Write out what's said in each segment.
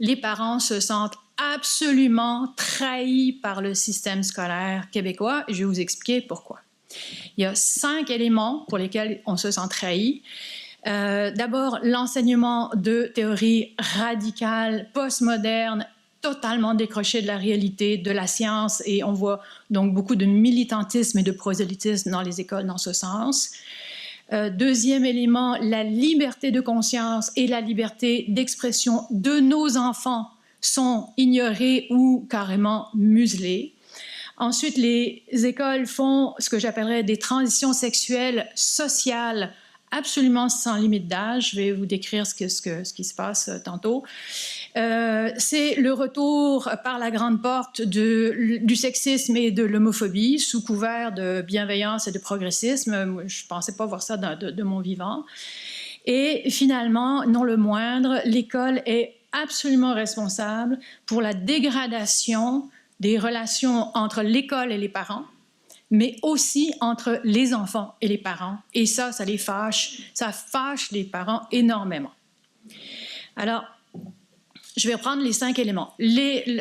les parents se sentent absolument trahis par le système scolaire québécois. Je vais vous expliquer pourquoi. Il y a 5 éléments pour lesquels on se sent trahi. D'abord, l'enseignement de théories radicales, postmodernes, totalement décrochées de la réalité, de la science, et on voit donc beaucoup de militantisme et de prosélytisme dans les écoles dans ce sens. Deuxième élément, la liberté de conscience et la liberté d'expression de nos enfants sont ignorées ou carrément muselées. Ensuite, les écoles font ce que j'appellerais des transitions sexuelles sociales absolument sans limite d'âge. Je vais vous décrire ce qui se passe tantôt. C'est le retour par la grande porte du sexisme et de l'homophobie sous couvert de bienveillance et de progressisme. Je ne pensais pas voir ça de mon vivant. Et finalement, non le moindre, l'école est absolument responsable pour la dégradation des relations entre l'école et les parents, mais aussi entre les enfants et les parents. Et ça les fâche. Ça fâche les parents énormément. Alors, je vais reprendre les 5 éléments.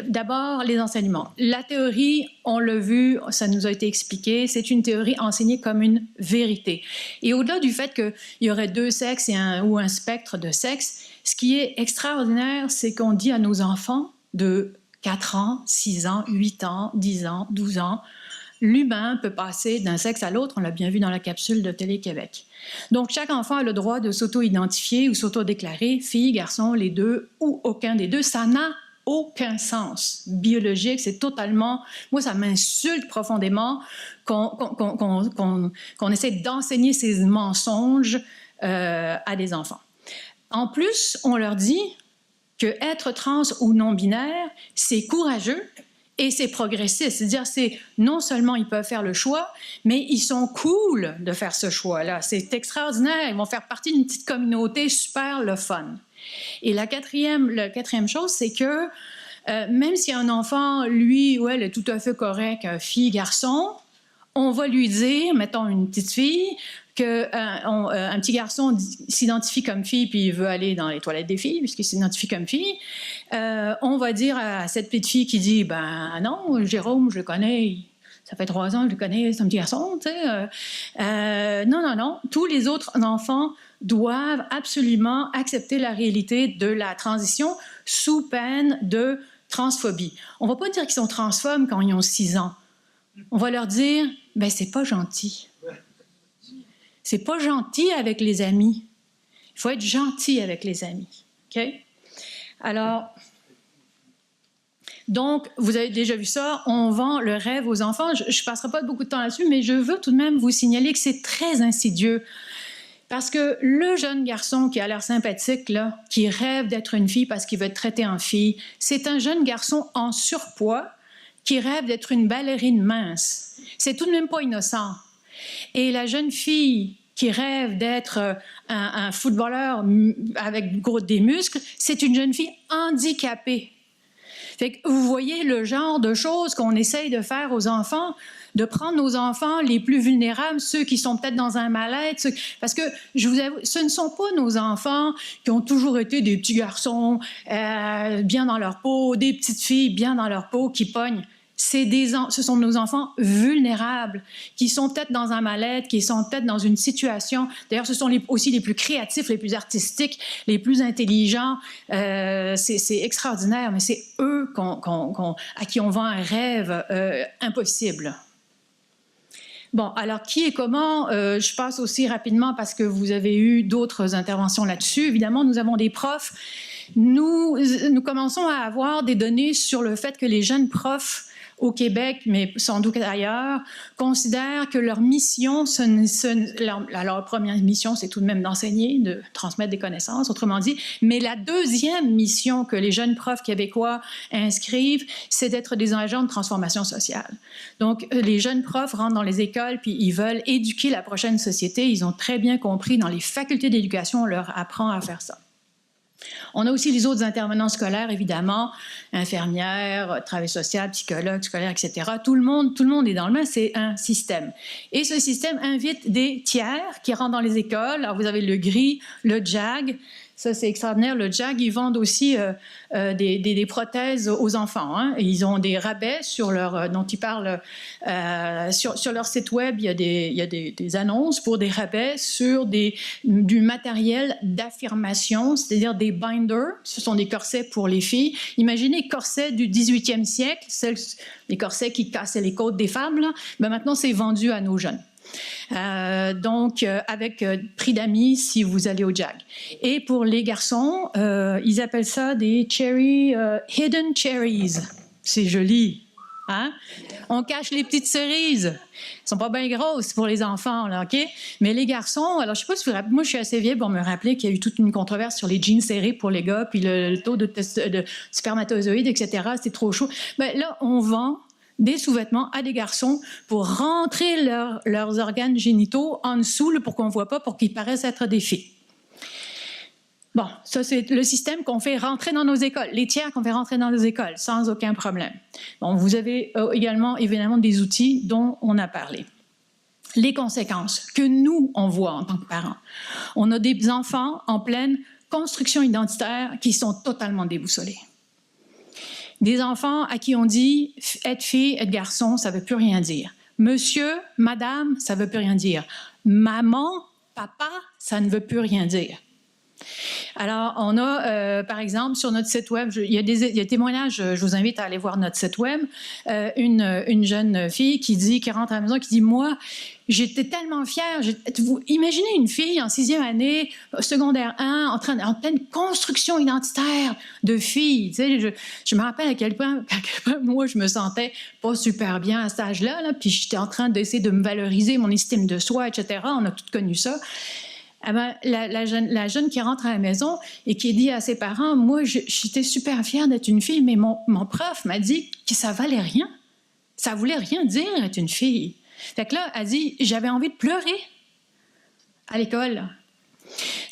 D'abord, les enseignements. La théorie, on l'a vu, ça nous a été expliqué, c'est une théorie enseignée comme une vérité. Et au-delà du fait qu'il y aurait 2 sexes ou un spectre de sexe, ce qui est extraordinaire, c'est qu'on dit à nos enfants de 4 ans, 6 ans, 8 ans, 10 ans, 12 ans, l'humain peut passer d'un sexe à l'autre, on l'a bien vu dans la capsule de Télé-Québec. Donc, chaque enfant a le droit de s'auto-identifier ou s'auto-déclarer, fille, garçon, les deux, ou aucun des deux. Ça n'a aucun sens biologique, c'est totalement... Moi, ça m'insulte profondément qu'on essaie d'enseigner ces mensonges à des enfants. En plus, on leur dit que être trans ou non-binaire, c'est courageux, et c'est progressiste, c'est-à-dire c'est non seulement ils peuvent faire le choix, mais ils sont cool de faire ce choix-là. C'est extraordinaire, ils vont faire partie d'une petite communauté super le fun. Et la quatrième chose, c'est que même si un enfant, lui ou elle est tout à fait correct, fille, garçon, on va lui dire, mettons une petite fille, qu'un petit garçon s'identifie comme fille puis il veut aller dans les toilettes des filles puisqu'il s'identifie comme fille, on va dire à cette petite fille qui dit « Ben non, Jérôme, je le connais, ça fait 3 ans que je le connais, c'est un petit garçon. » tu sais, non. Tous les autres enfants doivent absolument accepter la réalité de la transition sous peine de transphobie. On ne va pas dire qu'ils sont transphobes quand ils ont 6 ans. On va leur dire « Ben c'est pas gentil. » C'est pas gentil avec les amis. Il faut être gentil avec les amis. Okay? Alors, donc, vous avez déjà vu ça, on vend le rêve aux enfants. Je ne passerai pas beaucoup de temps là-dessus, mais je veux tout de même vous signaler que c'est très insidieux. Parce que le jeune garçon qui a l'air sympathique, là, qui rêve d'être une fille parce qu'il veut être traité en fille, c'est un jeune garçon en surpoids qui rêve d'être une ballerine mince. C'est tout de même pas innocent. Et la jeune fille qui rêve d'être un footballeur avec des muscles, c'est une jeune fille handicapée. Fait que vous voyez le genre de choses qu'on essaye de faire aux enfants, de prendre nos enfants les plus vulnérables, ceux qui sont peut-être dans un mal-être, parce que je vous avoue, ce ne sont pas nos enfants qui ont toujours été des petits garçons bien dans leur peau, des petites filles bien dans leur peau qui pognent. Ce sont nos enfants vulnérables qui sont peut-être dans un mal-être, qui sont peut-être dans une situation... D'ailleurs, ce sont aussi les plus créatifs, les plus artistiques, les plus intelligents. C'est extraordinaire, mais c'est eux à qui on vend un rêve impossible. Bon, alors qui et comment, je passe aussi rapidement parce que vous avez eu d'autres interventions là-dessus. Évidemment, nous avons des profs. Nous commençons à avoir des données sur le fait que les jeunes profs au Québec, mais sans doute ailleurs, considèrent que leur mission, leur première mission, c'est tout de même d'enseigner, de transmettre des connaissances, autrement dit, mais la deuxième mission que les jeunes profs québécois inscrivent, c'est d'être des agents de transformation sociale. Donc, les jeunes profs rentrent dans les écoles, puis ils veulent éduquer la prochaine société. Ils ont très bien compris, dans les facultés d'éducation, on leur apprend à faire ça. On a aussi les autres intervenants scolaires, évidemment, infirmières, travail social, psychologues, scolaires, etc. Tout le monde est dans le même, c'est un système. Et ce système invite des tiers qui rentrent dans les écoles. Alors, vous avez le GRI, le JAG, Ça, c'est extraordinaire. Le JAG, ils vendent aussi des prothèses aux enfants. Hein. Ils ont des rabais sur dont ils parlent sur leur site web. Il y a des annonces pour des rabais sur du matériel d'affirmation, c'est-à-dire des binders. Ce sont des corsets pour les filles. Imaginez les corsets du 18e siècle, les corsets qui cassaient les côtes des femmes. Là. Ben maintenant, c'est vendu à nos jeunes. Donc, avec prix d'amis si vous allez au JAG. Et pour les garçons, ils appellent ça des hidden cherries. C'est joli. Hein? On cache les petites cerises. Elles ne sont pas bien grosses pour les enfants, là, OK? Mais les garçons, alors je ne sais pas si vous vous rappelez, moi je suis assez vieille pour me rappeler qu'il y a eu toute une controverse sur les jeans serrés pour les gars, puis le taux de spermatozoïdes, etc. C'était trop chaud. Ben, là, on vend des sous-vêtements à des garçons pour rentrer leurs organes génitaux en dessous, là, pour qu'on ne voit pas, pour qu'ils paraissent être des filles. Bon, ça, c'est le système qu'on fait rentrer dans nos écoles, les tiers qu'on fait rentrer dans nos écoles, sans aucun problème. Bon, vous avez également, évidemment, des outils dont on a parlé. Les conséquences que nous, on voit en tant que parents. On a des enfants en pleine construction identitaire qui sont totalement déboussolés. Des enfants à qui on dit être fille, être garçon, ça ne veut plus rien dire. Monsieur, madame, ça ne veut plus rien dire. Maman, papa, ça ne veut plus rien dire. Alors, on a, par exemple, sur notre site web, il y a des témoignages, je vous invite à aller voir notre site web, une jeune fille qui rentre à la maison, qui dit « Moi, j'étais tellement fière. » Vous imaginez une fille en 6e année, secondaire 1, en pleine construction identitaire de fille. Tu sais, je me rappelle à quel point, moi, je me sentais pas super bien à cet âge-là, là, puis j'étais en train d'essayer de me valoriser, mon estime de soi, etc. On a toutes connu ça. Ah ben, la jeune qui rentre à la maison et qui dit à ses parents, moi, j'étais super fière d'être une fille, mais mon prof m'a dit que ça valait rien. Ça voulait rien dire être une fille. Fait que là, elle dit, j'avais envie de pleurer à l'école.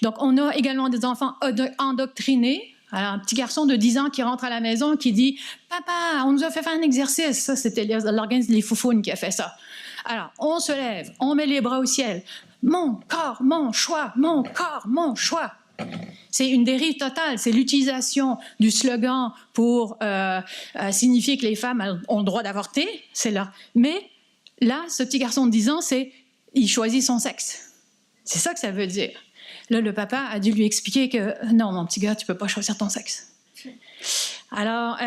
Donc, on a également des enfants endoctrinés. Alors, un petit garçon de 10 ans qui rentre à la maison qui dit, papa, on nous a fait faire un exercice. Ça, c'était l'organisme Les Foufounes qui a fait ça. Alors, on se lève, on met les bras au ciel. Mon corps, mon choix, mon corps, mon choix. C'est une dérive totale. C'est l'utilisation du slogan pour signifier que les femmes ont le droit d'avorter. C'est là. Mais là, ce petit garçon de 10 ans, il choisit son sexe. C'est ça que ça veut dire. Là, le papa a dû lui expliquer que non, mon petit gars, tu ne peux pas choisir ton sexe. Alors,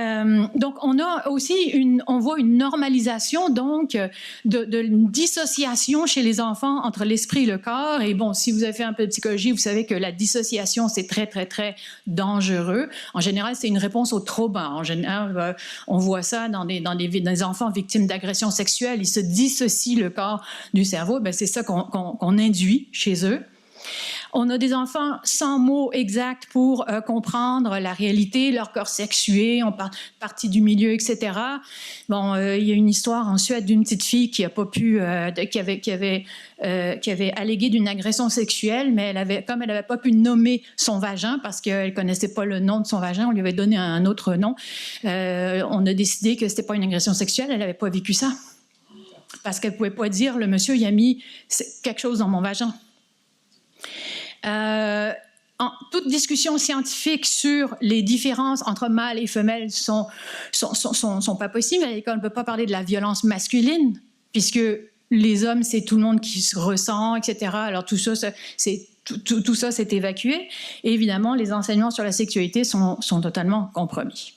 donc, on voit une normalisation, donc, de dissociation chez les enfants entre l'esprit et le corps. Et bon, si vous avez fait un peu de psychologie, vous savez que la dissociation, c'est très, très, très dangereux. En général, c'est une réponse au trauma. En général, on voit ça dans des enfants victimes d'agressions sexuelles. Ils se dissocient le corps du cerveau. Ben, c'est ça qu'on induit chez eux. On a des enfants sans mots exacts pour comprendre la réalité, leur corps sexué, on partie du milieu, etc. Bon, il y a une histoire en Suède d'une petite fille qui a pas pu, qui avait allégué d'une agression sexuelle, mais comme elle n'avait pas pu nommer son vagin parce qu'elle connaissait pas le nom de son vagin, on lui avait donné un autre nom. On a décidé que c'était pas une agression sexuelle, elle n'avait pas vécu ça parce qu'elle pouvait pas dire le monsieur il a mis quelque chose dans mon vagin. Toute discussion scientifique sur les différences entre mâles et femelles sont pas possibles. À l'école, on ne peut pas parler de la violence masculine, puisque les hommes, c'est tout le monde qui se ressent, etc. Alors tout ça, c'est évacué. Et évidemment, les enseignements sur la sexualité sont totalement compromis.